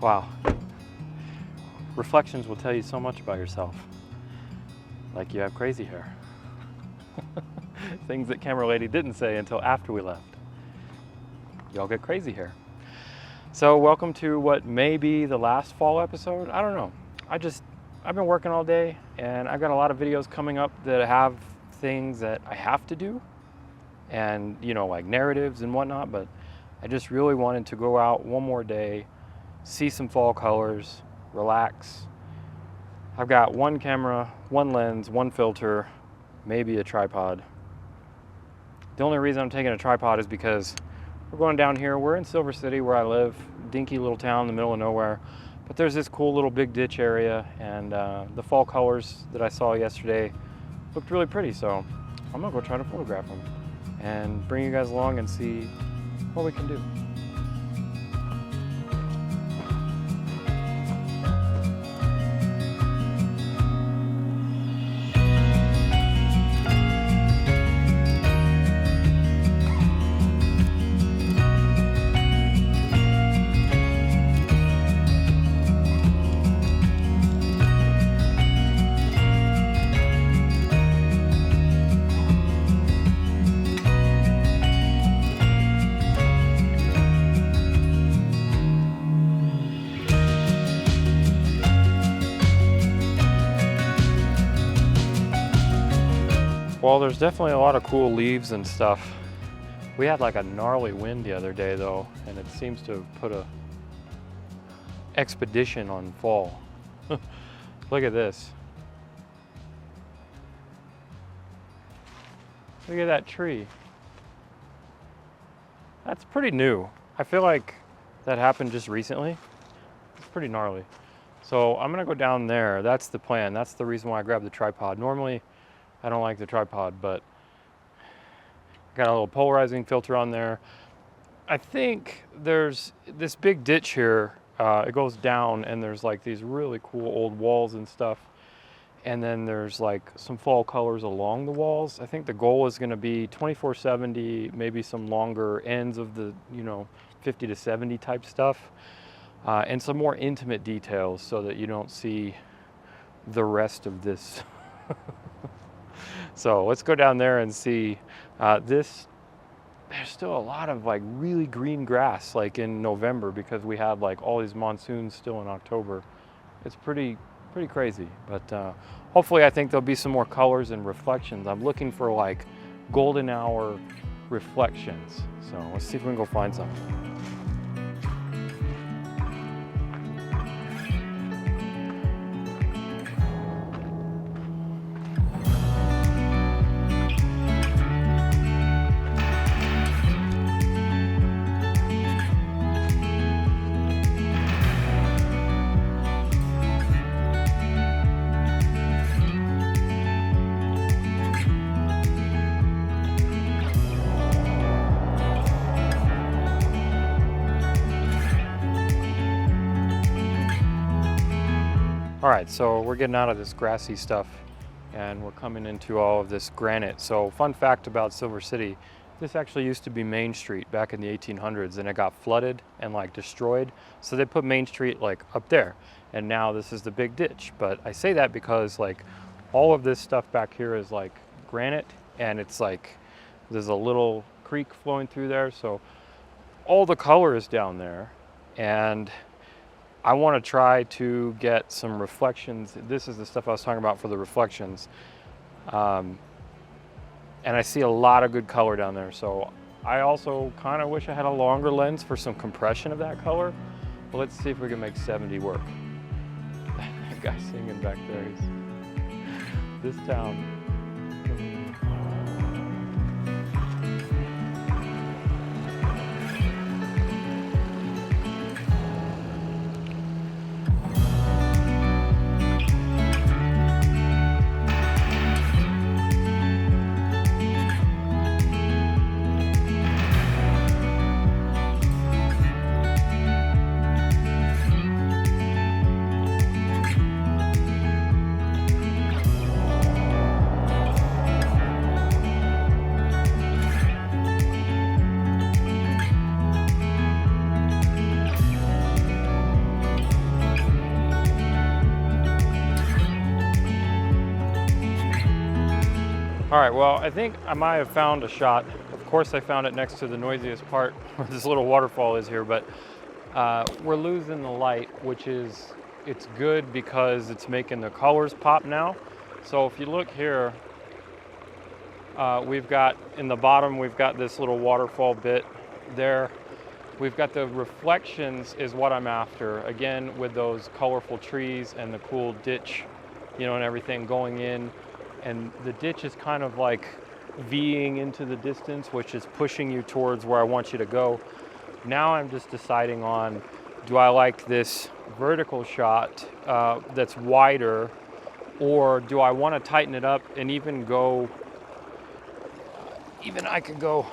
Wow. Reflections will tell you so much about yourself. Like you have crazy hair. Things that camera lady didn't say until after we left. Y'all get crazy hair. So welcome to what may be the last fall episode. I don't know. I've been working all day and I've got a lot of videos coming up that have things that I have to do and, you know, like narratives and whatnot, but I just really wanted to go out one more day, see some fall colors, relax. I've got one camera, one lens, one filter, maybe a tripod. The only reason I'm taking a tripod is because we're going down here. We're in Silver City where I live, dinky little town in the middle of nowhere. But there's this cool little big ditch area, and the fall colors that I saw yesterday looked really pretty, so I'm gonna go try to photograph them and bring you guys along and see what we can do. Well, there's definitely a lot of cool leaves and stuff. We had like a gnarly wind the other day though, and it seems to have put a expedition on fall. Look at this. Look at that tree. That's pretty new. I feel like that happened just recently. It's pretty gnarly. So I'm gonna go down there. That's the plan. That's the reason why I grabbed the tripod. Normally, I don't like the tripod, but I got a little polarizing filter on there. I think there's this big ditch here. It goes down and there's like these really cool old walls and stuff. And then there's like some fall colors along the walls. I think the goal is gonna be 2470, maybe some longer ends of the, 50 to 70 type stuff. And some more intimate details so that you don't see the rest of this. So let's go down there and see this. There's still a lot of like really green grass like in November because we had like all these monsoons still in October. It's pretty crazy, but hopefully I think there'll be some more colors and reflections. I'm looking for like golden hour reflections. So let's see if we can go find some. All right, so we're getting out of this grassy stuff and we're coming into all of this granite. So fun fact about Silver City, this actually used to be Main Street back in the 1800s and it got flooded and like destroyed. So they put Main Street like up there and now this is the big ditch. But I say that because like all of this stuff back here is like granite and it's like there's a little creek flowing through there. So all the color is down there and I want to try to get some reflections. This is the stuff I was talking about for the reflections. And I see a lot of good color down there. So I also kind of wish I had a longer lens for some compression of that color. But let's see if we can make 70 work. That guy singing back there, this town. All right, well, I think I might have found a shot. Of course, I found it next to the noisiest part where this little waterfall is here, but we're losing the light, which is, it's good because it's making the colors pop now. So if you look here, we've got, in the bottom, we've got this little waterfall bit there. We've got the reflections is what I'm after. Again, with those colorful trees and the cool ditch, you know, and everything going in. And the ditch is kind of like V'ing into the distance, which is pushing you towards where I want you to go. Now I'm just deciding on, do I like this vertical shot that's wider, or do I want to tighten it up and even go, even I could go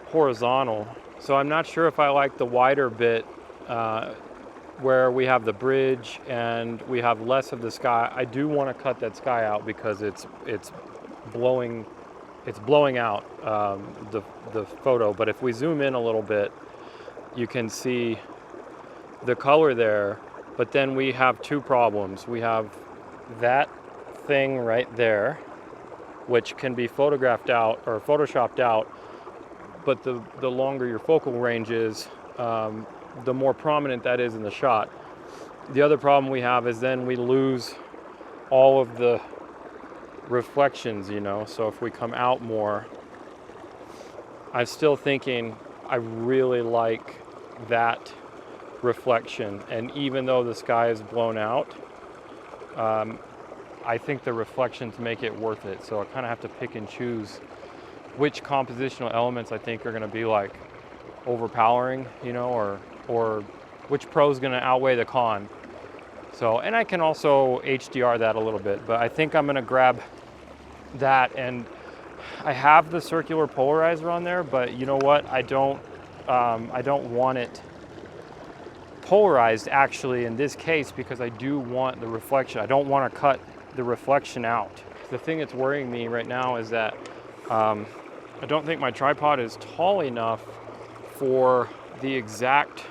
horizontal. So I'm not sure if I like the wider bit where we have the bridge and we have less of the sky. I do want to cut that sky out because it's blowing out the photo. But if we zoom in a little bit, you can see the color there. But then we have two problems. We have that thing right there, which can be photographed out or photoshopped out. But the longer your focal range is, the more prominent that is in the shot. The other problem we have is then we lose all of the reflections, you know. So if we come out more, I'm still thinking I really like that reflection. And even though the sky is blown out, I think the reflections make it worth it. So I kind of have to pick and choose which compositional elements I think are going to be like overpowering, you know, or which pro is going to outweigh the con. So, and I can also HDR that a little bit, but I think I'm going to grab that. And I have the circular polarizer on there, but you know what? I don't want it polarized actually in this case, because I do want the reflection. I don't want to cut the reflection out. The thing that's worrying me right now is that I don't think my tripod is tall enough for the exact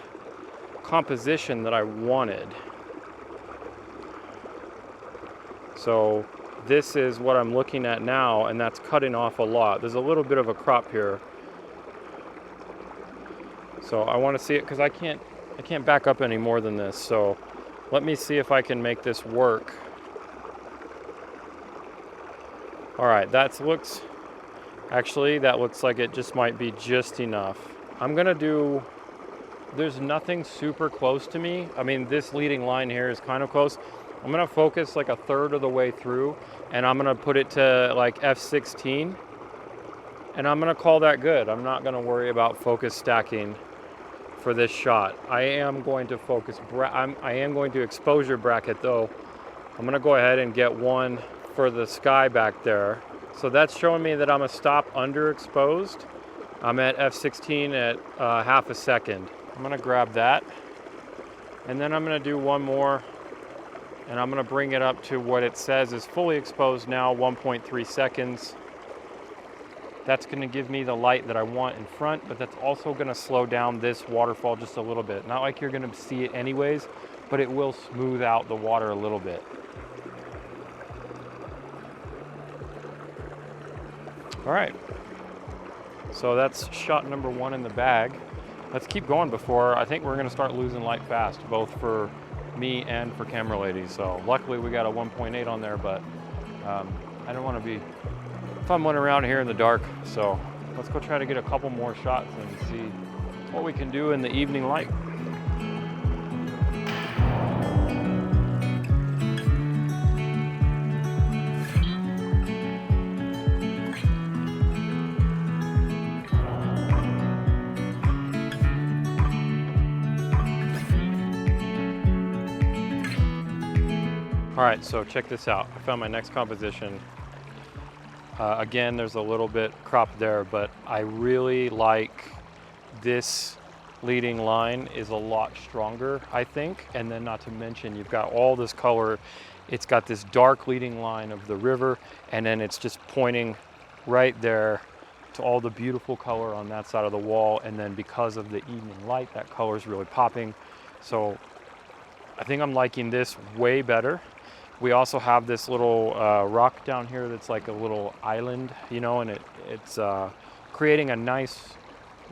composition that I wanted. So this is what I'm looking at now, and that's cutting off a lot. There's a little bit of a crop here. So I want to see it because I can't back up any more than this. So let me see if I can make this work. All right, that looks like it just might be just enough. I'm gonna do, there's nothing super close to me. I mean, this leading line here is kind of close. I'm gonna focus like a third of the way through, and I'm gonna put it to like f16, and I'm gonna call that good. I'm not gonna worry about focus stacking for this shot. I am going to focus, I am going to exposure bracket though. I'm gonna go ahead and get one for the sky back there. So that's showing me that I'm a stop underexposed. I'm at f16 at half a second. I'm gonna grab that, and then I'm gonna do one more, and I'm gonna bring it up to what it says is fully exposed now, 1.3 seconds. That's gonna give me the light that I want in front, but that's also gonna slow down this waterfall just a little bit. Not like you're gonna see it anyways, but it will smooth out the water a little bit. All right, so that's shot number one in the bag. Let's keep going before, I think we're gonna start losing light fast, both for me and for camera lady. So luckily we got a 1.8 on there, but I don't wanna be fumbling around here in the dark. So let's go try to get a couple more shots and see what we can do in the evening light. All right, so check this out. I found my next composition. Again, there's a little bit cropped there, but I really like this leading line is a lot stronger, I think. And then not to mention, you've got all this color. It's got this dark leading line of the river, and then it's just pointing right there to all the beautiful color on that side of the wall. And then because of the evening light, that color is really popping. So I think I'm liking this way better. We also have this little rock down here that's like a little island, you know, and it's creating a nice,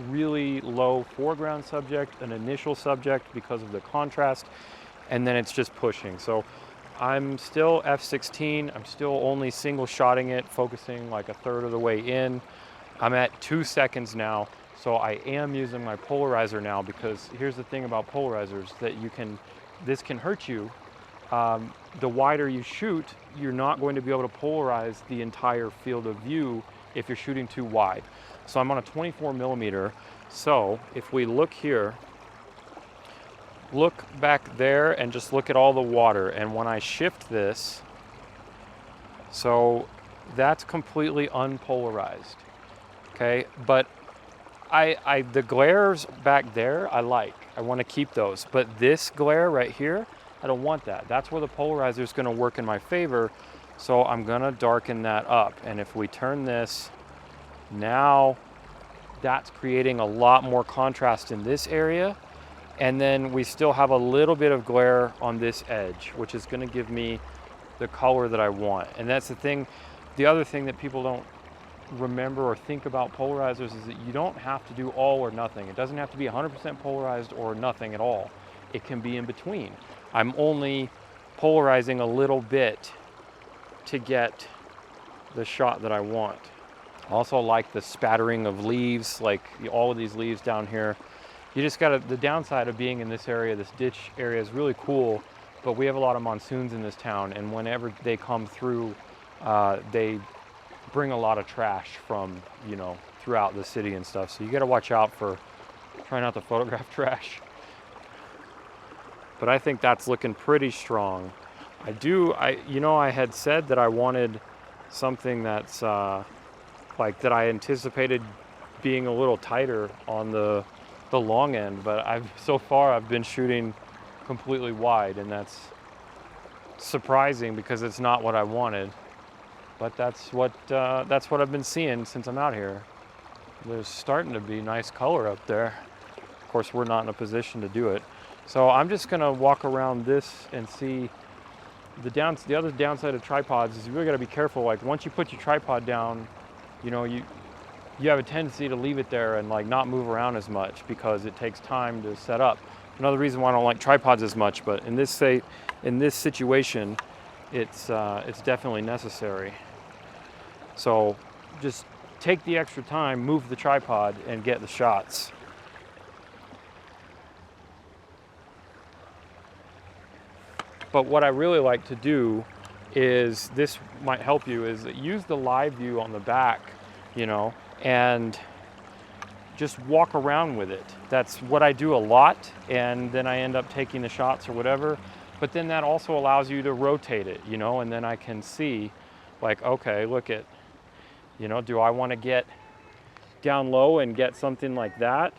really low foreground subject, an initial subject because of the contrast, and then it's just pushing. So I'm still f/16, I'm still only single shotting it, focusing like a third of the way in. I'm at 2 seconds now, so I am using my polarizer now, because here's the thing about polarizers, that this can hurt you. The wider you shoot, you're not going to be able to polarize the entire field of view if you're shooting too wide. So I'm on a 24 millimeter. So if we look here, look back there and just look at all the water. And when I shift this, so that's completely unpolarized, okay? But the glares back there, I want to keep those. But this glare right here, I don't want that. That's where the polarizer is going to work in my favor. So I'm going to darken that up. And if we turn this, now that's creating a lot more contrast in this area. And then we still have a little bit of glare on this edge, which is going to give me the color that I want. And that's the thing. The other thing that people don't remember or think about polarizers is that you don't have to do all or nothing. It doesn't have to be 100% polarized or nothing at all. It can be in between. I'm only polarizing a little bit to get the shot that I want. I also like the spattering of leaves, like all of these leaves down here. You just gotta, the downside of being in this area, this ditch area, is really cool, but we have a lot of monsoons in this town, and whenever they come through, they bring a lot of trash from, you know, throughout the city and stuff. So you gotta watch out for, try not to photograph trash. But I think that's looking pretty strong. I had said that I wanted something that's like that I anticipated being a little tighter on the long end, but so far I've been shooting completely wide, and that's surprising because it's not what I wanted. But that's what I've been seeing since I'm out here. There's starting to be nice color up there. Of course, we're not in a position to do it. So I'm just gonna walk around this and see. The other downside of tripods is you really gotta be careful. Like once you put your tripod down, you know, you have a tendency to leave it there and like not move around as much because it takes time to set up. Another reason why I don't like tripods as much, but in this situation, it's definitely necessary. So just take the extra time, move the tripod, and get the shots. But what I really like to do is, this might help you, is use the live view on the back, you know, and just walk around with it. That's what I do a lot, and then I end up taking the shots or whatever. But then that also allows you to rotate it, you know, and then I can see, like, okay, look at, you know, do I want to get down low and get something like that?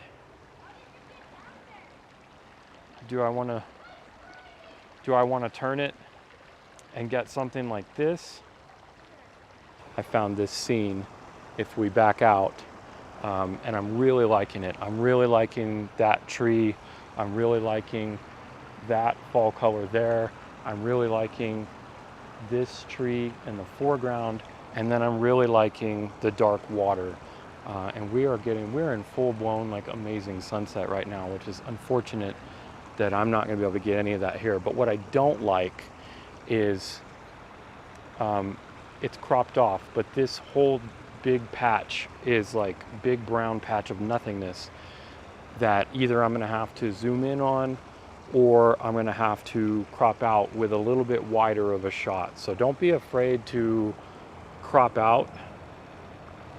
Do I want to turn it and get something like this? I found this scene, if we back out, and I'm really liking it. I'm really liking that tree. I'm really liking that fall color there. I'm really liking this tree in the foreground, and then I'm really liking the dark water. And we're in full-blown, like, amazing sunset right now, which is unfortunate that I'm not going to be able to get any of that here. But what I don't like is it's cropped off, but this whole big patch is like big brown patch of nothingness that either I'm going to have to zoom in on, or I'm going to have to crop out with a little bit wider of a shot. So don't be afraid to crop out.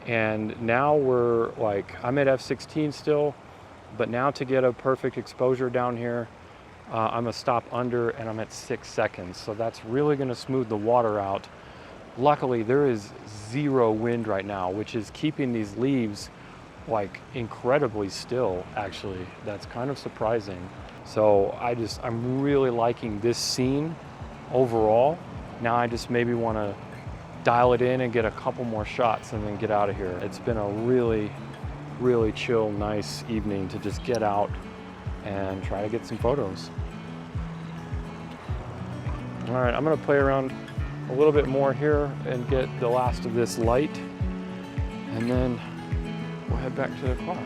And now we're like, I'm at f/16 still, but now to get a perfect exposure down here, I'm gonna stop under, and I'm at 6 seconds. So that's really gonna smooth the water out. Luckily, there is zero wind right now, which is keeping these leaves like incredibly still, actually. That's kind of surprising. So I'm really liking this scene overall. Now I just maybe wanna dial it in and get a couple more shots and then get out of here. It's been a really, really chill, nice evening to just get out and try to get some photos. All right, I'm gonna play around a little bit more here and get the last of this light, and then we'll head back to the car.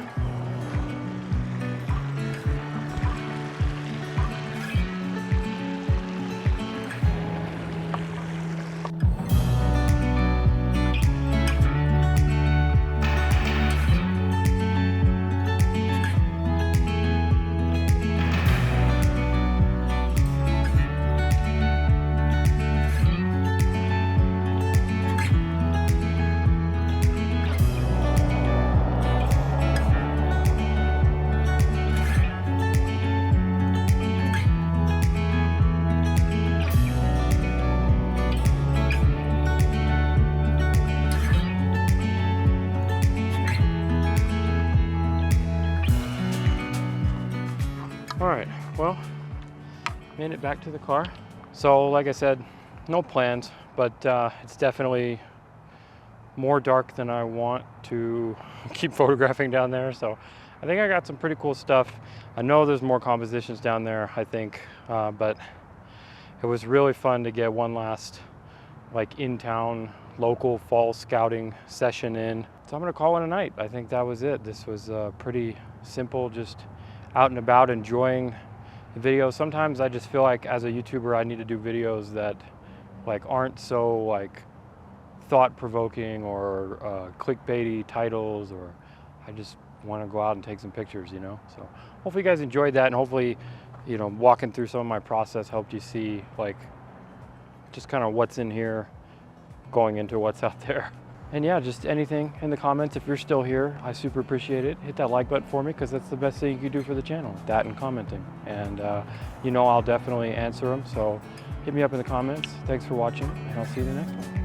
All right, well, made it back to the car. So like I said, no plans, but it's definitely more dark than I want to keep photographing down there. So I think I got some pretty cool stuff. I know there's more compositions down there, I think, but it was really fun to get one last like in-town local fall scouting session in. So I'm gonna call it a night. I think that was it. This was pretty simple, just out and about enjoying the videos. Sometimes I just feel like as a YouTuber I need to do videos that like aren't so like thought-provoking or clickbaity titles, or I just want to go out and take some pictures, you know. So hopefully you guys enjoyed that, and hopefully, you know, walking through some of my process helped you see like just kind of what's in here going into what's out there. And yeah, just anything in the comments. If you're still here, I super appreciate it. Hit that like button for me, because that's the best thing you can do for the channel, that and commenting. And you know, I'll definitely answer them, so hit me up in the comments. Thanks for watching, and I'll see you in the next one.